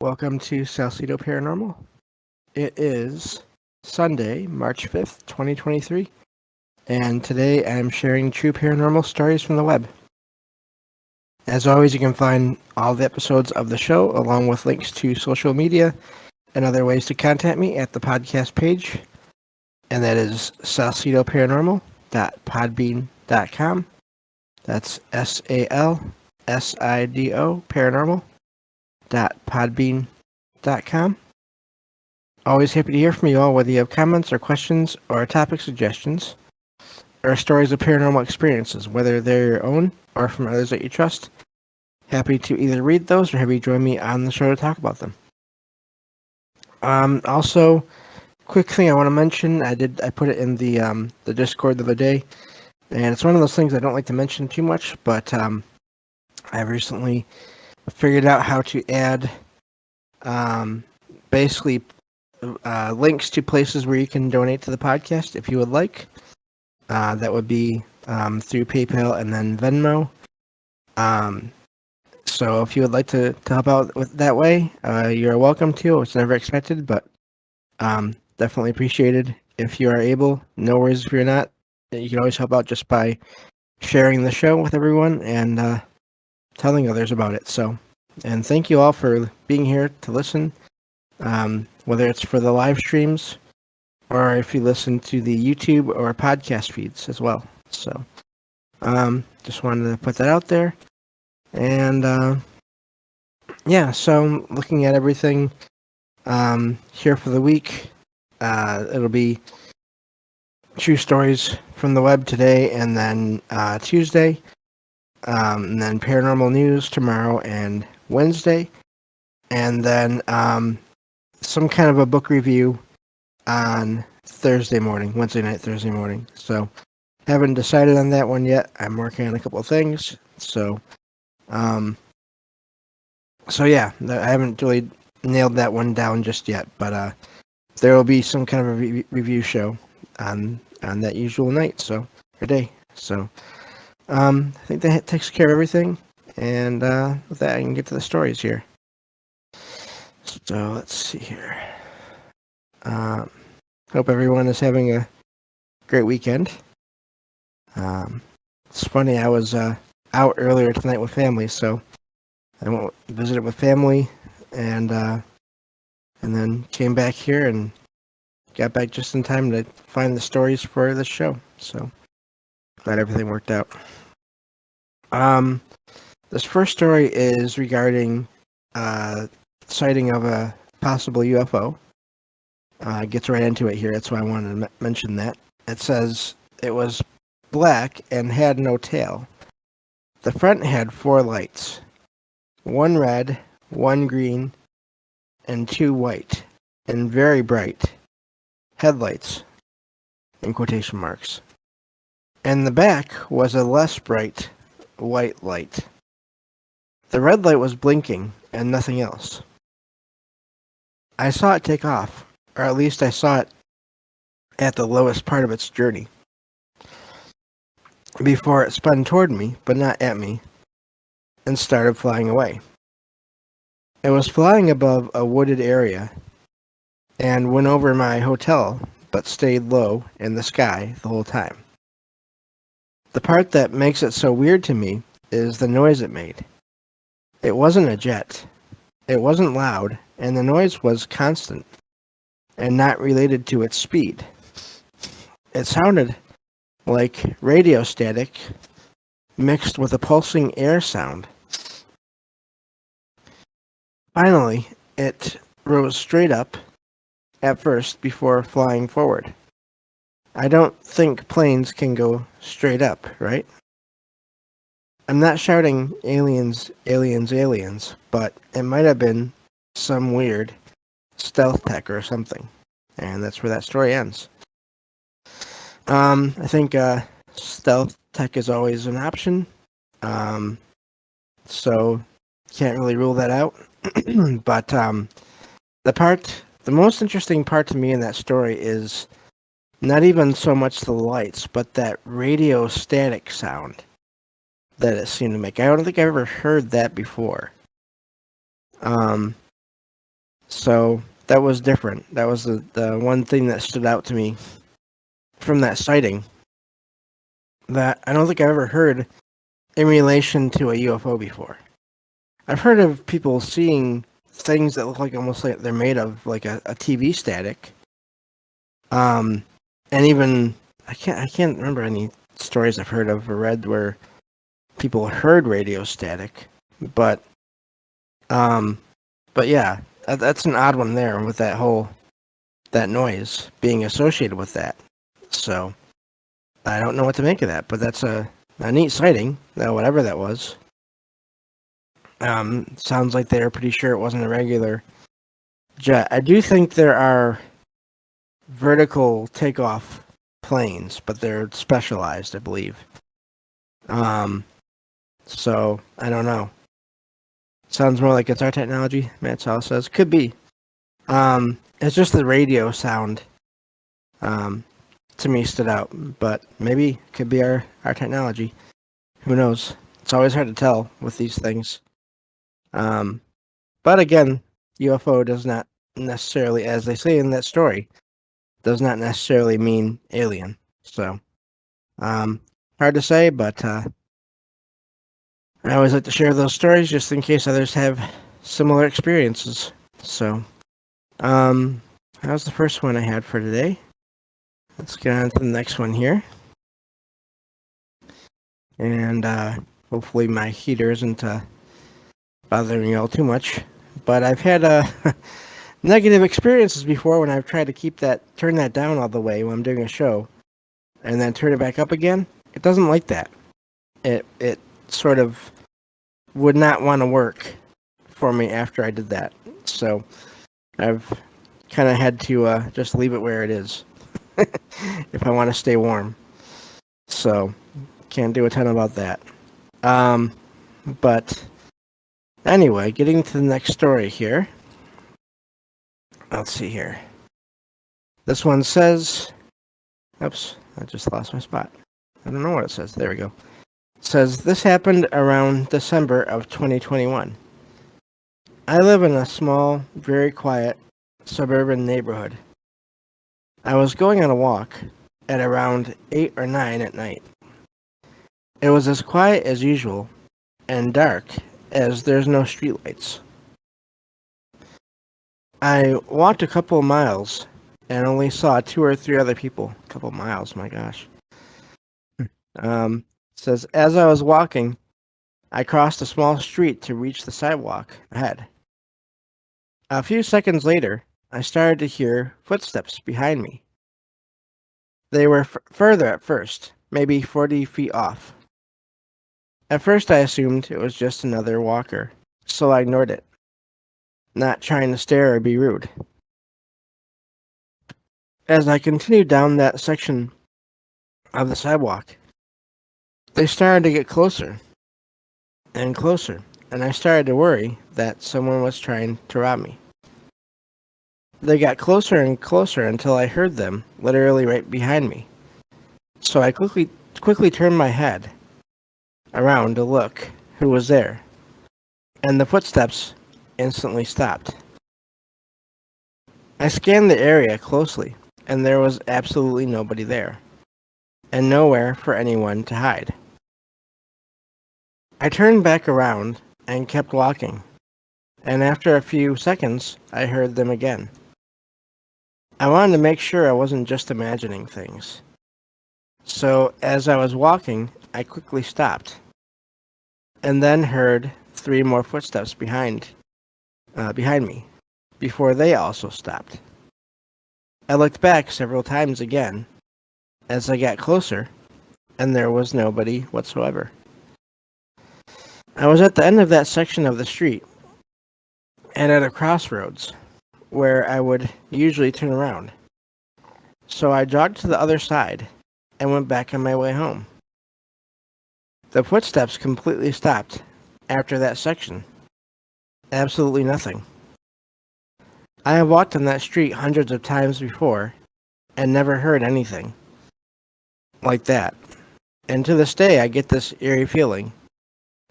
Welcome to Salcedo Paranormal. It is Sunday, March 5th, 2023, and today I'm sharing true paranormal stories from the web. As always, you can find all the episodes of the show, along with links to social media and other ways to contact me at the podcast page, and that is salcidoparanormal.podbean.com. That's SALSIDO paranormal.podbean.com. Always happy to hear from you all, whether you have comments or questions or topic suggestions or stories of paranormal experiences, whether they're your own or from others that you trust. Happy to either read those or have you join me on the show to talk about them. Also, quick thing I want to mention, I put it in the Discord the other day, and it's one of those things I don't like to mention too much, but I've recently figured out how to add basically links to places where you can donate to the podcast if you would like. That would be through PayPal and then Venmo. So if you would like to help out with that way, you're welcome to. It's never expected, but definitely appreciated if you are able. No worries if you're not. You can always help out just by sharing the show with everyone and telling others about it. So, and thank you all for being here to listen, whether it's for the live streams or if you listen to the YouTube or podcast feeds as well. So, just wanted to put that out there. And yeah, so looking at everything here for the week, it'll be true stories from the web today, and then Tuesday, and then paranormal news tomorrow and Wednesday, and then some kind of a book review on Thursday morning, Wednesday night, Thursday morning. So haven't decided on that one yet. I'm working on a couple of things. So yeah, I haven't really nailed that one down just yet, but there will be some kind of a review show on that usual night, or day. So I think that takes care of everything, and with that, I can get to the stories here. So let's see here. Hope everyone is having a great weekend. It's funny, I was out earlier tonight with family, so I went visited with family, and then came back here and got back just in time to find the stories for the show. So glad everything worked out. This first story is regarding sighting of a possible UFO. Gets right into it here. That's why I wanted to mention that. It says it was black and had no tail. The front had 4 lights. 1 red, 1 green, and 2 white, and very bright headlights, in quotation marks. And the back was a less bright white light. The red light was blinking and nothing else. I saw it take off, or at least I saw it at the lowest part of its journey, before it spun toward me, but not at me, and started flying away. It was flying above a wooded area and went over my hotel, but stayed low in the sky the whole time. The part that makes it so weird to me is the noise it made. It wasn't a jet. It wasn't loud, and the noise was constant and not related to its speed. It sounded like radio static mixed with a pulsing air sound. Finally, it rose straight up at first before flying forward. I don't think planes can go straight up, right? I'm not shouting aliens, aliens, aliens, but it might have been some weird stealth tech or something. And that's where that story ends. I think stealth tech is always an option. So can't really rule that out. But the most interesting part to me in that story is not even so much the lights, but that radio static sound that it seemed to make. I don't think I've ever heard that before. So that was different. That was the one thing that stood out to me from that sighting that I don't think I've ever heard in relation to a UFO before. I've heard of people seeing things that look like almost like they're made of like a TV static. And even I can't remember any stories I've heard of or read where people heard radio static, but um, but yeah, that's an odd one there with that noise being associated with that. So I don't know what to make of that, but that's a neat sighting. Whatever that was. Sounds like they were pretty sure it wasn't a regular jet. I do think there are vertical takeoff planes, but they're specialized, I believe. So I don't know. Sounds more like it's our technology, Matt Sal says. Could be. It's just the radio sound to me stood out, but maybe it could be our technology. Who knows? It's always hard to tell with these things. But again, UFO does not necessarily, as they say in that story, does not necessarily mean alien. So, hard to say, but I always like to share those stories just in case others have similar experiences. So, that was the first one I had for today. Let's get on to the next one here. And hopefully my heater isn't bothering you all too much. But I've had negative experiences before when I've tried to turn that down all the way when I'm doing a show, and then turn it back up again. It doesn't like that. It sort of would not want to work for me after I did that. So I've kind of had to just leave it where it is if I want to stay warm. So can't do a ton about that. But anyway, getting to the next story here. Let's see here. This one says, oops, I just lost my spot. I don't know what it says. There we go. It says, this happened around December of 2021. I live in a small, very quiet suburban neighborhood. I was going on a walk at around 8 or 9 at night. It was as quiet as usual and dark as there's no streetlights. I walked a couple of miles and only saw 2 or 3 other people. A couple of miles, my gosh. Says, as I was walking, I crossed a small street to reach the sidewalk ahead. A few seconds later, I started to hear footsteps behind me. They were further at first, maybe 40 feet off. At first I assumed it was just another walker, so I ignored it, not trying to stare or be rude. As I continued down that section of the sidewalk, they started to get closer and closer, and I started to worry that someone was trying to rob me. They got closer and closer until I heard them literally right behind me. So I quickly turned my head around to look who was there, and the footsteps instantly stopped. I scanned the area closely, and there was absolutely nobody there, and nowhere for anyone to hide. I turned back around and kept walking, and after a few seconds, I heard them again. I wanted to make sure I wasn't just imagining things. So as I was walking, I quickly stopped, and then heard 3 more footsteps behind me, before they also stopped. I looked back several times again as I got closer, and there was nobody whatsoever. I was at the end of that section of the street, and at a crossroads, where I would usually turn around. So I jogged to the other side, and went back on my way home. The footsteps completely stopped after that section. Absolutely nothing. I have walked on that street hundreds of times before, and never heard anything like that. And to this day, I get this eerie feeling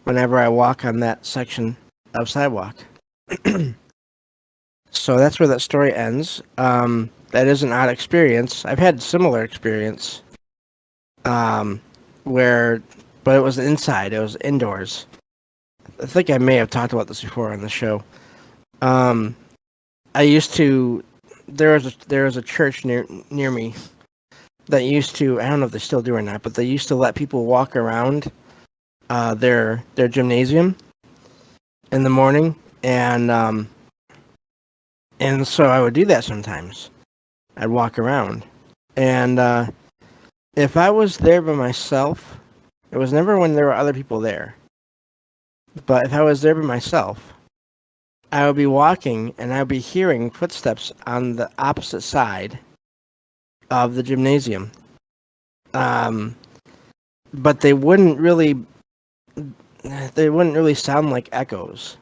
whenever I walk on that section of sidewalk. So that's where that story ends. That is an odd experience. I've had similar experience, um, where, but it was inside. It was indoors. I think I may have talked about this before on the show. Um, I used to. There was a church near me that used to. I don't know if they still do or not, but they used to let people walk around their gymnasium in the morning, and so I would do that sometimes. I'd walk around, and if I was there by myself, it was never when there were other people there. But if I was there by myself, I would be walking and I would be hearing footsteps on the opposite side of the gymnasium. Um, but they wouldn't really sound like echoes.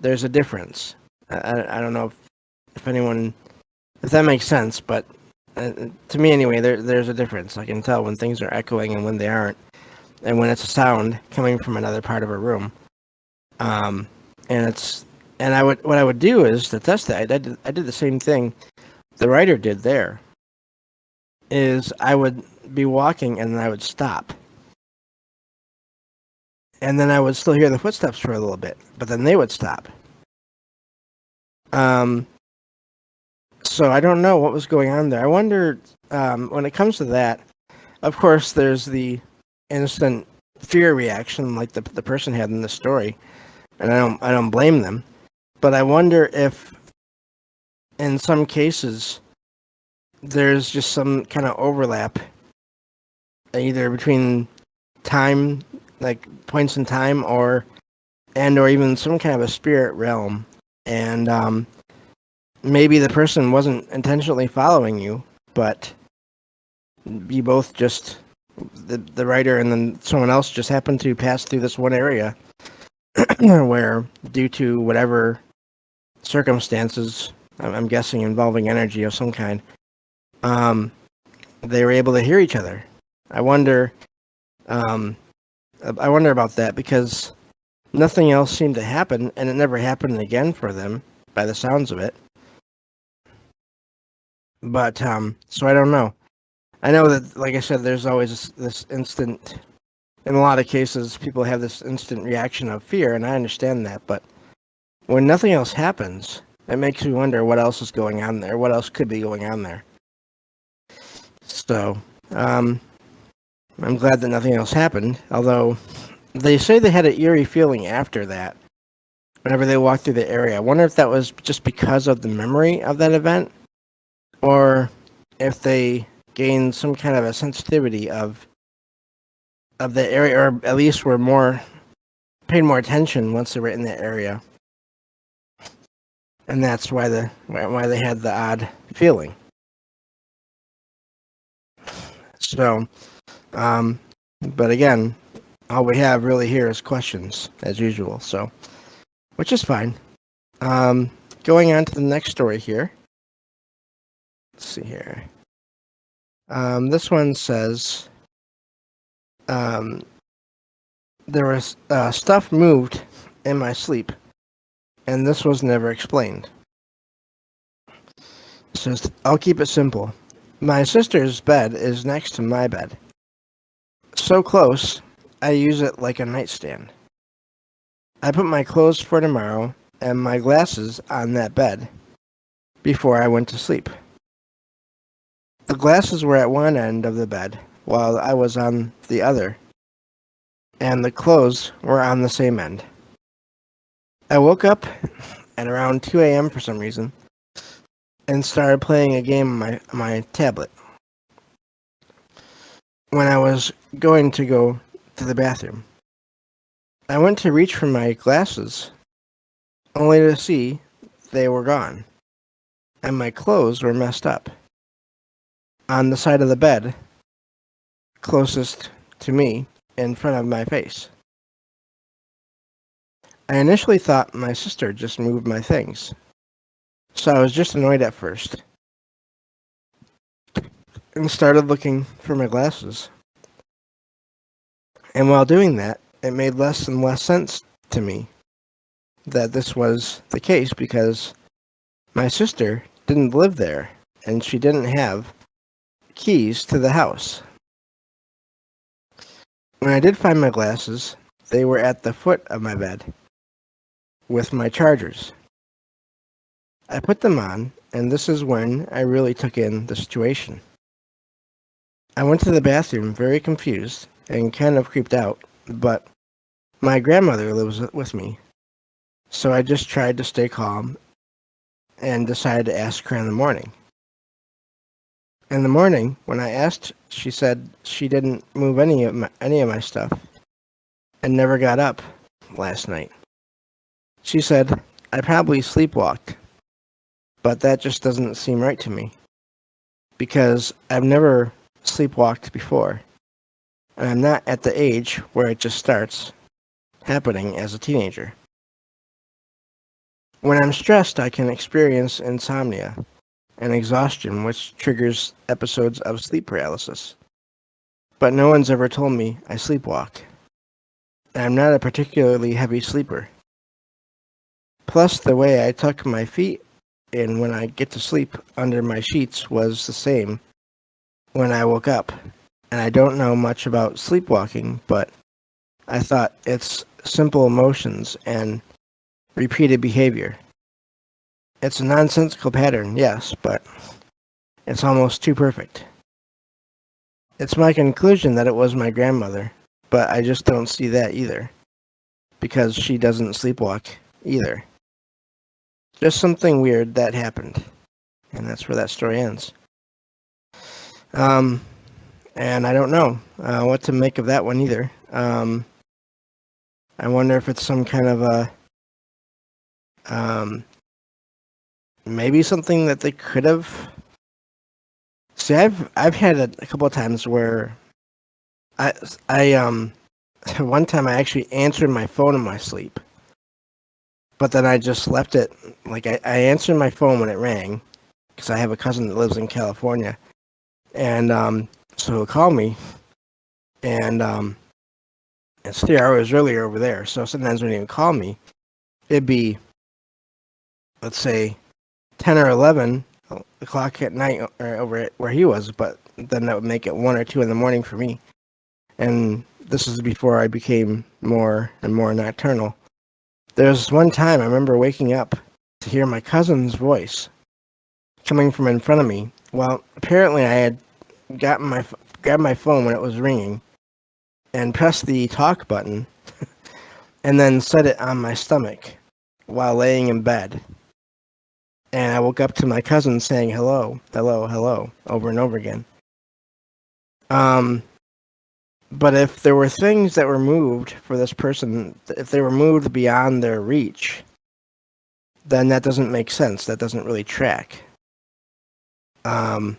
There's a difference. I don't know if anyone if that makes sense, but to me anyway, there's a difference. I can tell when things are echoing and when they aren't, and when it's a sound coming from another part of a room. Um, and it's and what I would do is to test that. I did the same thing the writer did there. Is I would be walking and then I would stop, and then I would still hear the footsteps for a little bit, but then they would stop. Um, so I don't know what was going on there. I wonder, when it comes to that. Of course, there's the instant fear reaction, like the person had in the story, and I don't blame them. But I wonder if, in some cases, there's just some kind of overlap, either between time, like points in time, or even some kind of a spirit realm, and maybe the person wasn't intentionally following you, but you both just the writer and then someone else just happened to pass through this one area where, due to whatever circumstances, I'm guessing involving energy of some kind, um, they were able to hear each other. I wonder, um, I wonder about that, because nothing else seemed to happen, and it never happened again for them, by the sounds of it. But so I don't know. I know that, like I said, there's always this instant. In a lot of cases, people have this instant reaction of fear, and I understand that. But when nothing else happens, it makes me wonder what else is going on there. What else could be going on there? So, I'm glad that nothing else happened. Although they say they had an eerie feeling after that, whenever they walked through the area. I wonder if that was just because of the memory of that event, or if they gained some kind of a sensitivity of the area, or at least were more paid more attention once they were in the area, and that's why they had the odd feeling. So, um, but again, all we have really here is questions as usual. So, which is fine. Um, Going on to the next story here. Let's see here. This one says, um, there was stuff moved in my sleep, and this was never explained. It says, I'll keep it simple. My sister's bed is next to my bed. So close, I use it like a nightstand. I put my clothes for tomorrow and my glasses on that bed before I went to sleep. The glasses were at one end of the bed while I was on the other, and the clothes were on the same end. I woke up at around 2 a.m. for some reason and started playing a game on my tablet. When I was going to go to the bathroom, I went to reach for my glasses, only to see they were gone, and my clothes were messed up. On the side of the bed, closest to me, in front of my face. I initially thought my sister just moved my things, so I was just annoyed at first, and started looking for my glasses. And while doing that, it made less and less sense to me that this was the case, because My sister didn't live there, and she didn't have keys to the house. When I did find my glasses, they were at the foot of my bed with my chargers. I put them on, and this is when I really took in the situation. I went to the bathroom very confused and kind of creeped out, but my grandmother lives with me, so I just tried to stay calm and decided to ask her in the morning. In the morning, when I asked, she said she didn't move any of my stuff and never got up last night. She said I probably sleepwalked, but that just doesn't seem right to me because I've never sleepwalked before, and I'm not at the age where it just starts happening as a teenager. When I'm stressed, I can experience insomnia and exhaustion, which triggers episodes of sleep paralysis. But no one's ever told me I sleepwalk. And I'm not a particularly heavy sleeper. Plus, the way I tuck my feet in when I get to sleep under my sheets was the same when I woke up. And I don't know much about sleepwalking, but I thought it's simple emotions and repeated behavior. It's a nonsensical pattern, yes, but it's almost too perfect. It's my conclusion that it was my grandmother, but I just don't see that either, because she doesn't sleepwalk either. Just something weird that happened, and that's where that story ends. Um, and I don't know what to make of that one either. I wonder if it's some kind of a maybe something that they could have. See, I've had a couple of times where I one time I actually answered my phone in my sleep, but then I just left it. Like I answered my phone when it rang because I have a cousin that lives in California, and so he'll call me, and it's 3 hours earlier over there. So sometimes when he would call me, it'd be, let's say, 10 or 11 o'clock at night over at where he was, but then that would make it 1 or 2 in the morning for me. And this is before I became more and more nocturnal. There was one time I remember waking up to hear my cousin's voice coming from in front of me. Well, apparently I had grabbed my phone when it was ringing and pressed the talk button and then set it on my stomach while laying in bed. And I woke up to my cousin saying hello, hello, hello, over and over again. But if there were things that were moved for this person, if they were moved beyond their reach, then that doesn't make sense. That doesn't really track. I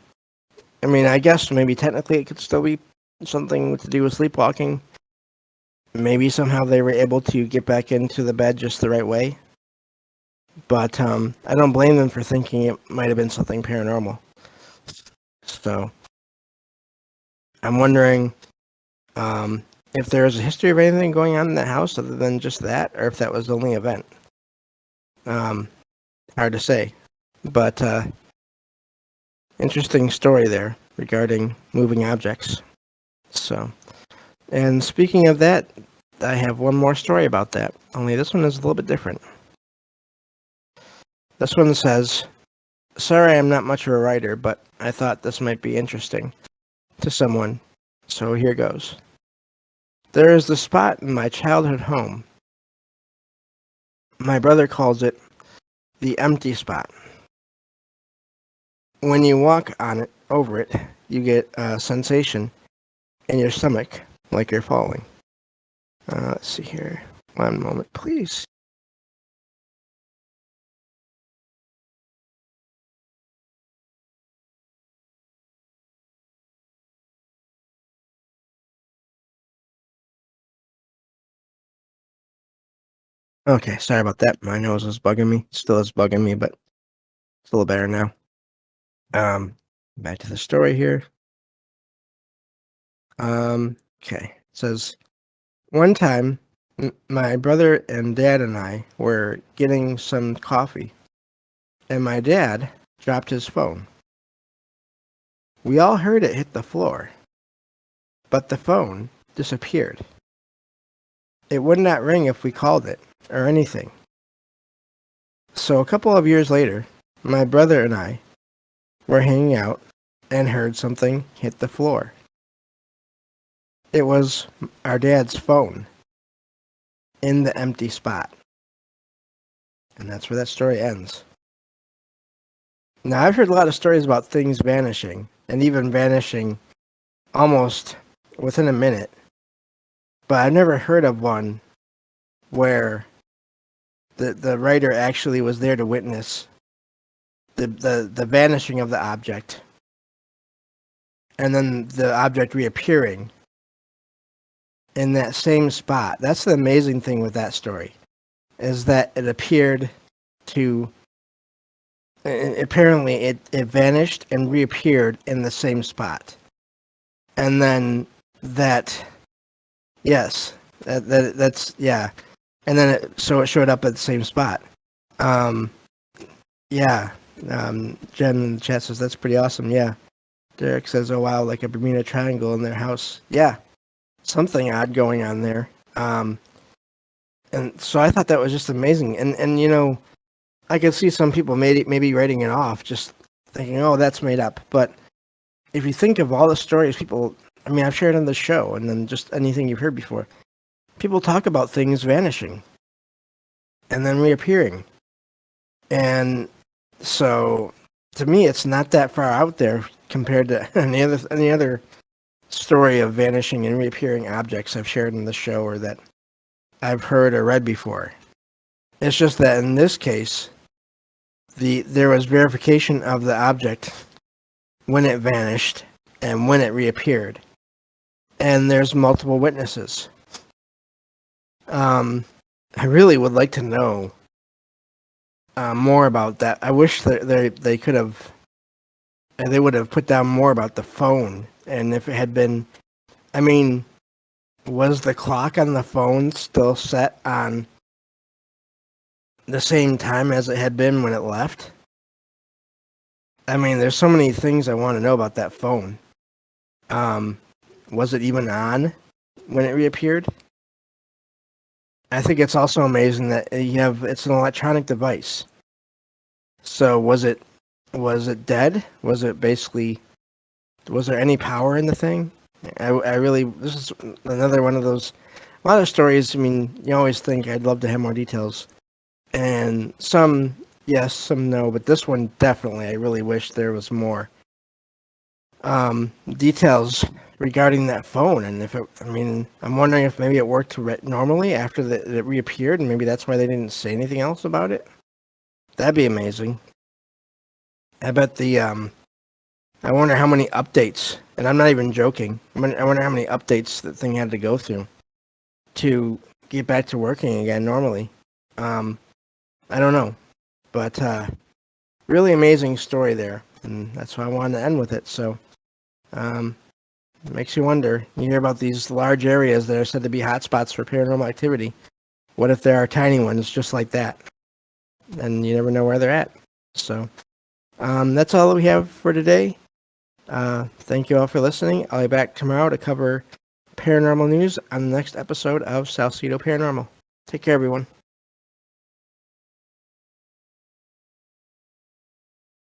mean, I guess maybe technically it could still be something to do with sleepwalking. Maybe somehow they were able to get back into the bed just the right way. But I don't blame them for thinking it might have been something paranormal. So I'm wondering if there is a history of anything going on in the house other than just that, or if that was the only event. Hard to say. But interesting story there regarding moving objects. So, and speaking of that, I have one more story about that. Only this one is a little bit different. This one says, "Sorry, I'm not much of a writer, but I thought this might be interesting to someone. So here goes. There is the spot in my childhood home. My brother calls it the empty spot. When you walk on it, over it, you get a sensation in your stomach like you're falling." Let's see here. One moment, please. Okay, sorry about that. My nose was bugging me. Still is bugging me, but it's a little better now. Back to the story here. Okay. It says, one time, my brother and dad and I were getting some coffee and my dad dropped his phone. We all heard it hit the floor, but the phone disappeared. It would not ring if we called it or anything. So a couple of years later, my brother and I were hanging out and heard something hit the floor. It was our dad's phone in the empty spot. And that's where that story ends. Now, I've heard a lot of stories about things vanishing, and even vanishing almost within a minute. But I've never heard of one where the writer actually was there to witness the vanishing of the object, and then the object reappearing in that same spot. That's the amazing thing with that story, is that it appeared to, apparently it vanished and reappeared in the same spot. And then that's, yeah. And then so it showed up at the same spot. Yeah. Jen in the chat says, that's pretty awesome. Yeah. Derek says, oh wow, like a Bermuda Triangle in their house. Yeah. Something odd going on there. And so I thought that was just amazing. And you know, I could see some people maybe writing it off, just thinking, oh, that's made up. But if you think of all the stories people, I mean, I've shared on the show, and then just anything you've heard before, people talk about things vanishing and then reappearing. And so to me, it's not that far out there compared to any other story of vanishing and reappearing objects I've shared in the show or that I've heard or read before. It's just that in this case, there was verification of the object when it vanished and when it reappeared. And there's multiple witnesses. I really would like to know more about that. I wish that they could have, they would have put down more about the phone. And if it had been, I mean, was the clock on the phone still set on the same time as it had been when it left? I mean, there's so many things I want to know about that phone. Was it even on when it reappeared? I think it's also amazing that it's an electronic device. So was it dead? Was there any power in the thing? This is another one of those, a lot of stories, I mean, you always think I'd love to have more details. And some, yes, some no, but this one definitely, I really wish there was more details regarding that phone. And I'm wondering if maybe it worked normally after it reappeared, and maybe that's why they didn't say anything else about it. That'd be amazing. I bet I wonder how many updates, and I'm not even joking, I wonder how many updates the thing had to go through to get back to working again normally. I don't know, but really amazing story there, and that's why I wanted to end with it. So it makes you wonder. You hear about these large areas that are said to be hotspots for paranormal activity. What if there are tiny ones just like that? And you never know where they're at. So that's all we have for today. Thank you all for listening. I'll be back tomorrow to cover paranormal news on the next episode of Salcedo Paranormal. Take care, everyone.